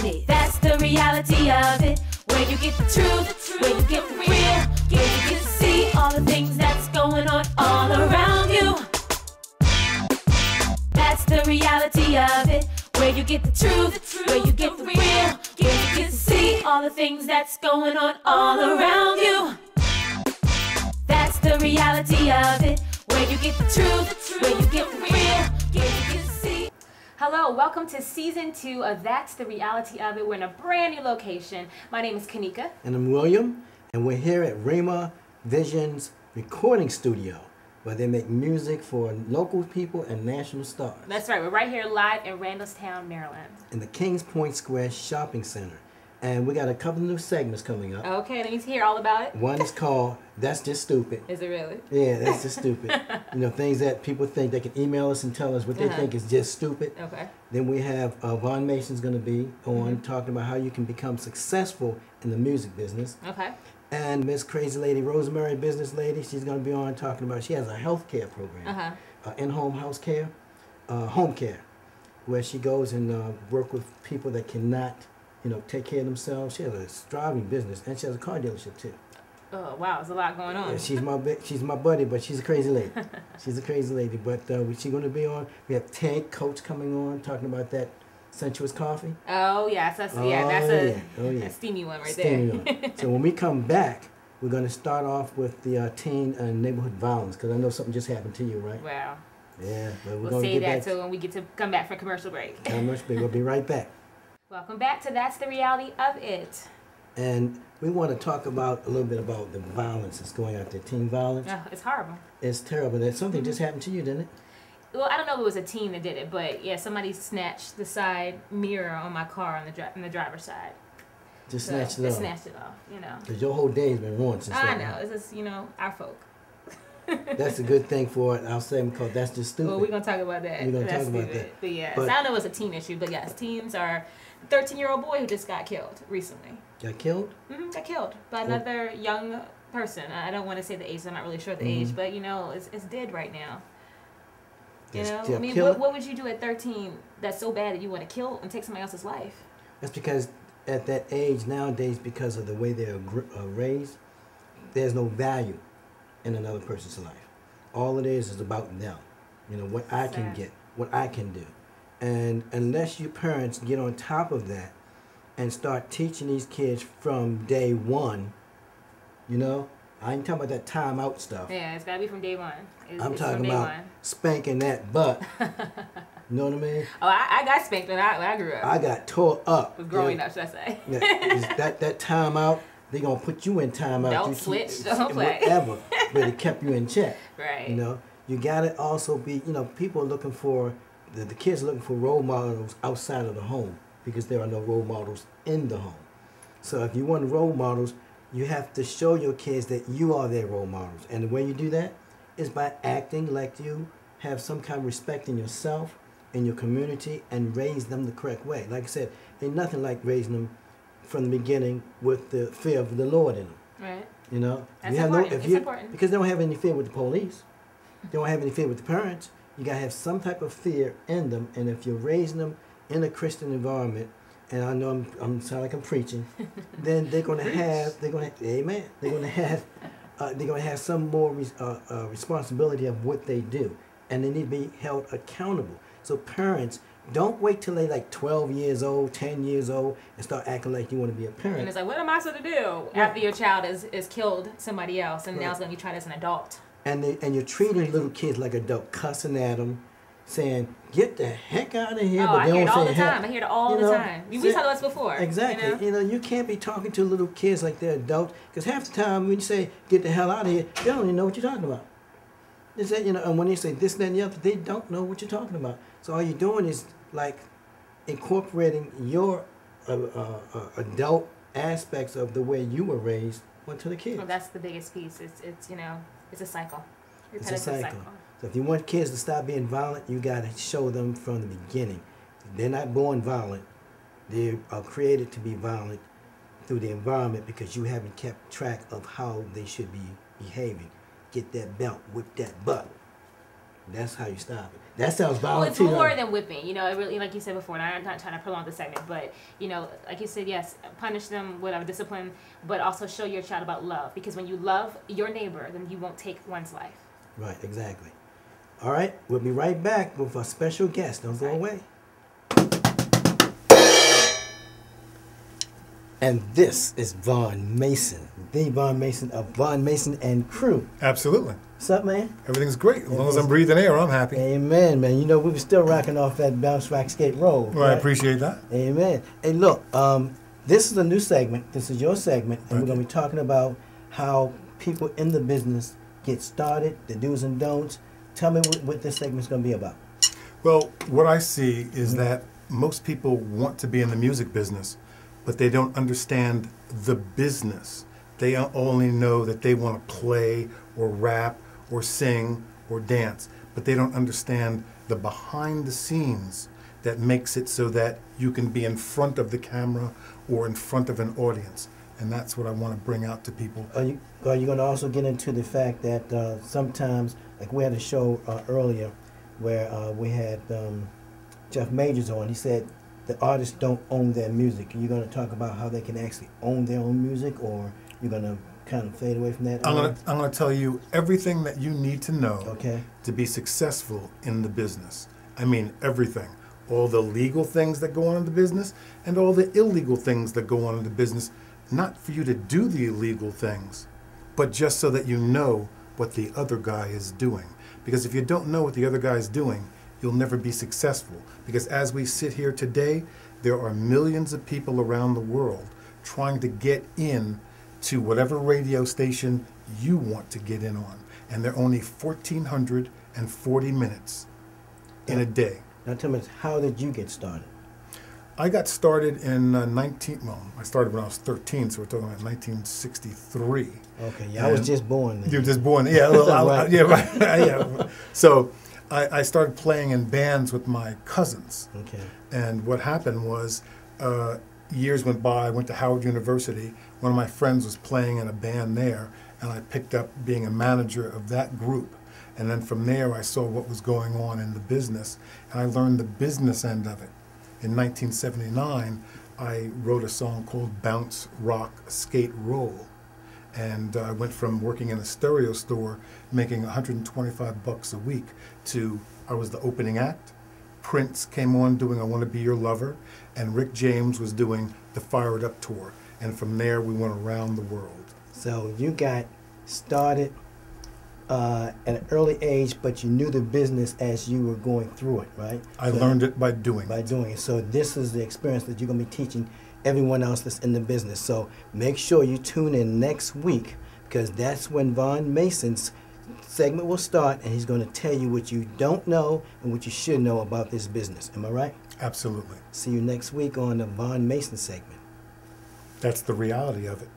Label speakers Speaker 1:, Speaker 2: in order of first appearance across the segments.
Speaker 1: reality. That's the reality of it. Where you get the truth, where you get the real, where you get to see all the things that's going on all around you. That's the reality of it. Where you get the truth, where you get the real, where you get to see all the things that's going on all around you. That's the reality of it. Where you get the truth, where you get the real, where you get to see.
Speaker 2: Hello, welcome to season 2 of That's the Reality of It. We're in a brand new location. My name is Kanika.
Speaker 3: And I'm William, and we're here at Rhema Visions Recording Studio, where they make music for local people and national stars.
Speaker 2: That's right, we're right here live in Randallstown, Maryland.
Speaker 3: In the Kings Point Square Shopping Center. And we got a couple of new segments coming up.
Speaker 2: Okay, let me hear all about it.
Speaker 3: One is called That's Just Stupid.
Speaker 2: Is it really?
Speaker 3: Yeah, that's just stupid. You know, things that people think they can email us and tell us what they think is just stupid.
Speaker 2: Okay.
Speaker 3: Then we have Von Mason's going to be on talking about how you can become successful in the music business.
Speaker 2: Okay.
Speaker 3: And Miss Crazy Lady, Rosemary, business lady, she's going to be on talking about, she has a health care program, in-home house care, home care, where she goes and work with people that cannot, you know, take care of themselves. She has a thriving business, and she has a car dealership too.
Speaker 2: Oh wow, there's a lot going on.
Speaker 3: Yeah, she's my buddy, but she's a crazy lady. She's a crazy lady, but she's going to be on. We have Tank Coach coming on, talking about that sensuous coffee.
Speaker 2: Oh yes, that's a steamy one right
Speaker 3: steamy
Speaker 2: there.
Speaker 3: One. So when we come back, we're going to start off with the teen and neighborhood violence, because I know something just happened to you, right?
Speaker 2: Wow.
Speaker 3: Yeah, but
Speaker 2: we'll save that till when we get to come back for commercial break.
Speaker 3: Commercial break. We'll be right back.
Speaker 2: Welcome back to That's the Reality of It.
Speaker 3: And we want to talk about a little bit about the violence that's going out there, teen violence.
Speaker 2: Oh, it's horrible.
Speaker 3: It's terrible. That something just happened to you, didn't it?
Speaker 2: Well, I don't know if it was a teen that did it, but yeah, somebody snatched the side mirror on my car on the driver's side.
Speaker 3: Just snatched it off.
Speaker 2: Snatched it off, you know.
Speaker 3: Because your whole day's been ruined since
Speaker 2: I know. It's just, our folk.
Speaker 3: That's a good thing for our segment called That's Just Stupid.
Speaker 2: Well, we're going to talk about that.
Speaker 3: We're going to talk about that.
Speaker 2: But yes, I don't know if it's a teen issue, but yes, teens are... 13-year-old boy who just got killed recently.
Speaker 3: Got killed?
Speaker 2: Mm-hmm, got killed by another young person. I don't want to say the age. I'm not really sure the age, but it's dead right now. I mean, what would you do at 13 that's so bad that you want to kill and take somebody else's life?
Speaker 3: That's because at that age nowadays, because of the way they're raised, there's no value in another person's life. All it is about them. You know, what I can get, what I can do. And unless you parents get on top of that and start teaching these kids from day one, I ain't talking about that timeout stuff.
Speaker 2: Yeah, it's got to be from day one.
Speaker 3: I'm talking about spanking that butt. You know what I mean?
Speaker 2: Oh, I got spanked when I grew up.
Speaker 3: I got tore up.
Speaker 2: Was growing up, should I say.
Speaker 3: Yeah, that timeout, they going to put you in timeout.
Speaker 2: Don't switch, don't play.
Speaker 3: Whatever, but it kept you in check.
Speaker 2: Right.
Speaker 3: You got to also be, people are looking for... The kids are looking for role models outside of the home because there are no role models in the home. So if you want role models, you have to show your kids that you are their role models. And the way you do that is by acting like you have some kind of respect in yourself, in your community, and raise them the correct way. Like I said, ain't nothing like raising them from the beginning with the fear of the Lord in them.
Speaker 2: Right.
Speaker 3: That's
Speaker 2: important. It's important.
Speaker 3: Because they don't have any fear with the police. They don't have any fear with the parents. You gotta have some type of fear in them, and if you're raising them in a Christian environment, and I know I'm sound like I'm preaching, then they're gonna have, amen. They're gonna have some more responsibility of what they do, and they need to be held accountable. So parents, don't wait till they're like 12 years old, 10 years old, and start acting like you want to be a parent.
Speaker 2: And it's like, what am I supposed to do after your child is killed somebody else, and now it's gonna be tried as an adult?
Speaker 3: And you're treating little kids like adults, cussing at them, saying, "Get the heck out of here!"
Speaker 2: Oh, I hear it all the time. I hear it all the time. We talked about this before.
Speaker 3: Exactly. You can't be talking to little kids like they're adults, because half the time when you say "Get the hell out of here," they don't even know what you're talking about. They say, and when you say this, that, and the other, they don't know what you're talking about. So all you're doing is like incorporating your adult aspects of the way you were raised onto the kids.
Speaker 2: Well, that's the biggest piece. It's a cycle.
Speaker 3: It's a cycle. So if you want kids to stop being violent, you got to show them from the beginning. They're not born violent. They are created to be violent through the environment because you haven't kept track of how they should be behaving. Get that belt, whip that butt. That's how you stop it. That sounds
Speaker 2: Well,
Speaker 3: violent.
Speaker 2: it's more than whipping. You know, it really, like you said before, and I'm not trying to prolong the segment, but, you know, like you said, yes, punish them, whatever, discipline, but also show your child about love. Because when you love your neighbor, then you won't take one's life.
Speaker 3: Right, exactly. All right, we'll be right back with our special guest. Don't go away. And this is Vaughn Mason, the Vaughn Mason of Vaughn Mason and Crew.
Speaker 4: Absolutely.
Speaker 3: What's up, man?
Speaker 4: Everything's great. As long as I'm breathing air, I'm happy.
Speaker 3: Amen, man. You know, we were still rocking off that bounce, rock, skate, roll.
Speaker 4: Well, right? I appreciate that.
Speaker 3: Amen. Hey, look, this is a new segment. This is your segment, and we're going to be talking about how people in the business get started, the do's and don'ts. Tell me what this segment's going to be about.
Speaker 4: Well, what I see is that most people want to be in the music business, but they don't understand the business. They only know that they want to play or rap or sing or dance, but they don't understand the behind the scenes that makes it so that you can be in front of the camera or in front of an audience. And that's what I want to bring out to people.
Speaker 3: Are you going to also get into the fact that sometimes, like we had a show earlier where we had Jeff Majors on. He said the artists don't own their music. Are you going to talk about how they can actually own their own music, or you're going to kind of fade away from that?
Speaker 4: I'm going to tell you everything that you need to know to be successful in the business. I mean everything. All the legal things that go on in the business and all the illegal things that go on in the business. Not for you to do the illegal things, but just so that you know what the other guy is doing. Because if you don't know what the other guy is doing, you'll never be successful. Because as we sit here today, there are millions of people around the world trying to get in to whatever radio station you want to get in on. And there are only 1,440 minutes in a day.
Speaker 3: Now tell me, how did you get started?
Speaker 4: I got started in I started when I was 13, so we're talking about 1963.
Speaker 3: Okay, yeah, I was just born then.
Speaker 4: You were just born, yeah. Well, yeah, right. Yeah. So I started playing in bands with my cousins.
Speaker 3: Okay.
Speaker 4: And what happened was, years went by, I went to Howard University. One of my friends was playing in a band there, and I picked up being a manager of that group. And then from there, I saw what was going on in the business, and I learned the business end of it. In 1979, I wrote a song called Bounce, Rock, Skate, Roll. And I went from working in a stereo store, making $125 a week, to I was the opening act. Prince came on doing I Want to Be Your Lover, and Rick James was doing the Fire It Up tour. And from there, we went around the world.
Speaker 3: So you got started at an early age, but you knew the business as you were going through it, right?
Speaker 4: I learned it by doing
Speaker 3: it. So this is the experience that you're going to be teaching everyone else that's in the business. So make sure you tune in next week, because that's when Vaughn Mason's segment will start, and he's going to tell you what you don't know and what you should know about this business. Am I right?
Speaker 4: Absolutely.
Speaker 3: See you next week on the Vaughn Mason segment.
Speaker 4: That's the reality of it.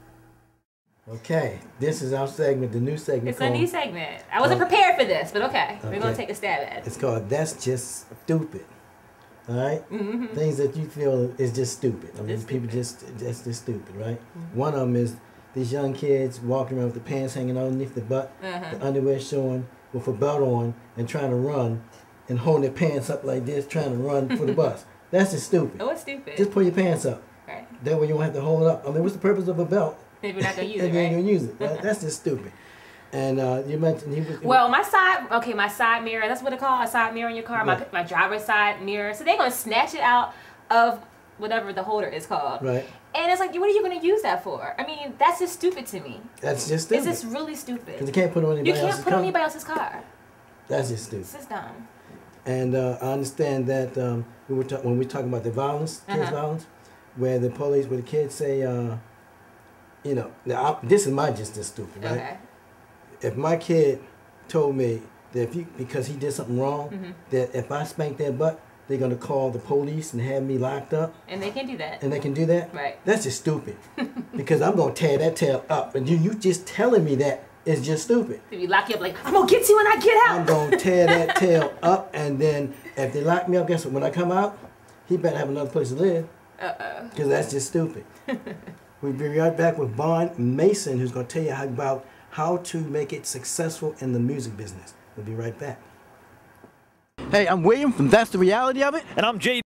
Speaker 3: Okay, this is our segment, the new segment.
Speaker 2: It's a new segment. I wasn't prepared for this, but okay. We're going to take a stab at it.
Speaker 3: It's called That's Just Stupid. All right? Mm-hmm. Things that you feel is just stupid. I mean, people that's just stupid, right? Mm-hmm. One of them is these young kids walking around with the pants hanging underneath the butt, the underwear showing, with a belt on, and trying to run, and holding their pants up like this, trying to run for the bus. That's just stupid.
Speaker 2: Oh, it's stupid.
Speaker 3: Just pull your pants up.
Speaker 2: Right.
Speaker 3: That way you won't have to hold it up. I mean, what's the purpose of a belt?
Speaker 2: If you're not going to use it,
Speaker 3: right? You ain't going to use it. Right? That's just stupid. And you mentioned he was...
Speaker 2: Well, my side mirror, that's what they call a side mirror in your car, right. my driver's side mirror. So they're going to snatch it out of whatever the holder is called.
Speaker 3: Right.
Speaker 2: And it's like, what are you going to use that for? I mean, that's just stupid to me.
Speaker 3: That's just stupid.
Speaker 2: It's just really stupid.
Speaker 3: Because you can't put it on anybody else's car.
Speaker 2: You can't put it on anybody else's car.
Speaker 3: That's just stupid.
Speaker 2: It's just dumb.
Speaker 3: And I understand that when we're talking about the violence, kids violence, where the kids say, you know, now this is just stupid, right?
Speaker 2: Okay.
Speaker 3: If my kid told me that because he did something wrong, that if I spank their butt, they're going to call the police and have me locked up.
Speaker 2: And they can do that.
Speaker 3: And they can do that?
Speaker 2: Right.
Speaker 3: That's just stupid. Because I'm going to tear that tail up. And you just telling me that is just stupid.
Speaker 2: If you lock you up like, I'm going to get you when I get out.
Speaker 3: I'm going to tear that tail up. And then if they lock me up, guess what? When I come out, he better have another place to live. Because that's just stupid. We'll be right back with Vaughn Mason, who's going to tell you about how to make it successful in the music business. We'll be right back. Hey, I'm William from That's the Reality of It.
Speaker 5: And I'm Jay.